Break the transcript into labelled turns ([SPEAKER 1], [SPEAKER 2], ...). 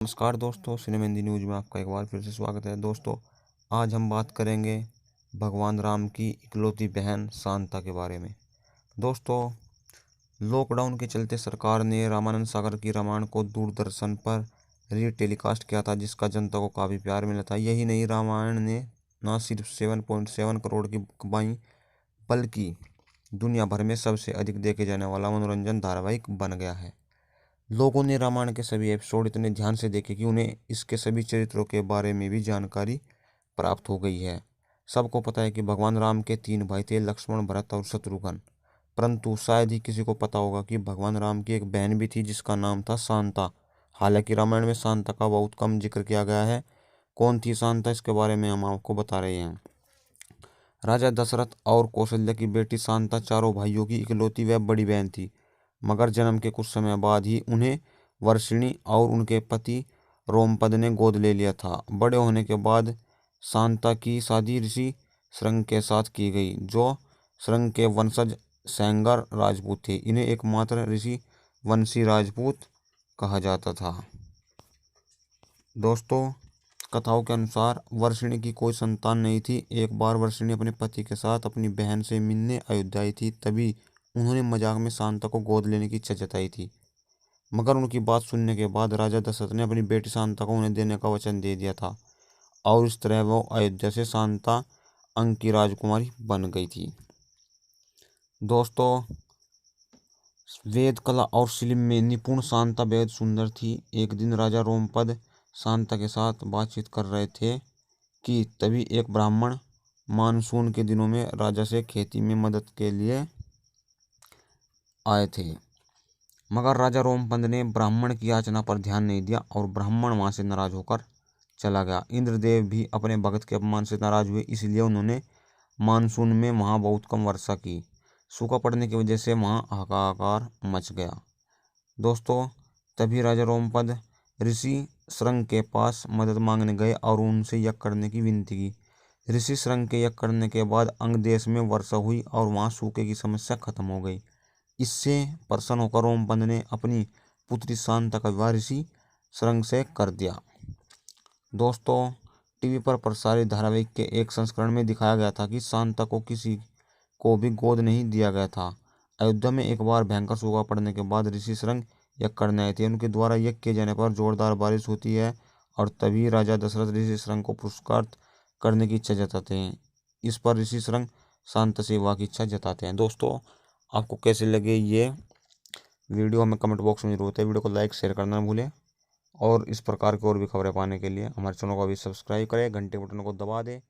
[SPEAKER 1] नमस्कार दोस्तों, cinema Hindi news में आपका एक बार फिर से स्वागत है। दोस्तों, आज हम बात करेंगे भगवान राम की इकलौती बहन शांता के बारे में। दोस्तों, लॉकडाउन के चलते सरकार ने रामानंद सागर की रामायण को दूरदर्शन पर टेलीकास्ट किया था, जिसका जनता को काफ़ी प्यार मिला था। यही नहीं, रामायण ने न सिर्फ 7.7 करोड़ की कमाई, बल्कि दुनिया भर में सबसे अधिक देखे जाने वाला मनोरंजन धारावाहिक बन गया है। लोगों ने रामायण के सभी एपिसोड इतने ध्यान से देखे कि उन्हें इसके सभी चरित्रों के बारे में भी जानकारी प्राप्त हो गई है। सबको पता है कि भगवान राम के 3 भाई थे, लक्ष्मण, भरत और शत्रुघ्न। परंतु शायद ही किसी को पता होगा कि भगवान राम की एक बहन भी थी, जिसका नाम था शांता। हालांकि रामायण में शांता का बहुत कम जिक्र किया गया है। कौन थी शांता, इसके बारे में हम आपको बता रहे हैं। राजा दशरथ और कौशल्या की बेटी शांता चारों भाइयों की इकलौती व बड़ी बहन थी, मगर जन्म के कुछ समय बाद ही उन्हें वर्षिणी और उनके पति रोमपद ने गोद ले लिया था। बड़े होने के बाद शांता की शादी ऋषि श्रृंग के साथ की गई, जो श्रृंग के वंशज सेंगर राजपूत थे। इन्हें एकमात्र ऋषि वंशी राजपूत कहा जाता था। दोस्तों, कथाओं के अनुसार वर्षिणी की कोई संतान नहीं थी। एक बार वर्षिणी अपने पति के साथ अपनी बहन से मिलने अयोध्या आई थी। तभी उन्होंने मजाक में शांता को गोद लेने की इच्छा जताई थी, मगर उनकी बात सुनने के बाद राजा दशरथ ने अपनी बेटी शांता को उन्हें देने का वचन दे दिया था, और इस तरह वो अयोध्या से शांता अंक की राजकुमारी बन गई थी। दोस्तों, वेद कला और शिल्प में निपुण शांता बेहद सुंदर थी। एक दिन राजा रोमपद शांता के साथ बातचीत कर रहे थे कि तभी एक ब्राह्मण मानसून के दिनों में राजा से खेती में मदद के लिए आए थे, मगर राजा रोमपद ने ब्राह्मण की याचना पर ध्यान नहीं दिया और ब्राह्मण वहां से नाराज होकर चला गया। इंद्रदेव भी अपने भक्त के अपमान से नाराज हुए, इसलिए उन्होंने मानसून में वहां बहुत कम वर्षा की। सूखा पड़ने की वजह से वहां हाहाकार मच गया। दोस्तों, तभी राजा रोमपद ऋषि श्रृंग के पास मदद मांगने गए और उनसे यज्ञ करने की विनती की। ऋषि श्रृंग के यज्ञ करने के बाद अंग देश में वर्षा हुई और वहां सूखे की समस्या खत्म हो गई। इससे प्रसन्न होकर रोमपद ने अपनी पुत्री शांता का विवाह ऋषि श्रृंग से कर दिया। दोस्तों, टीवी पर प्रसारित धारावाहिक के एक संस्करण में दिखाया गया था कि शांता को किसी को भी गोद नहीं दिया गया था। अयोध्या में एक बार भयंकर सूखा पड़ने के बाद ऋषि श्रृंग यज्ञ करने आए थे। उनके द्वारा यज्ञ किए जाने पर जोरदार बारिश होती है और तभी राजा दशरथ ऋषि श्रृंग को पुरस्कृत करने की इच्छा जताते हैं। इस पर ऋषि श्रृंग शांता से विवाह की इच्छा जताते हैं। दोस्तों, आपको कैसे लगे ये वीडियो हमें कमेंट बॉक्स में जरूर बताइए। वीडियो को लाइक शेयर करना ना भूलें, और इस प्रकार की और भी खबरें पाने के लिए हमारे चैनल को अभी सब्सक्राइब करें, घंटे बटन को दबा दें।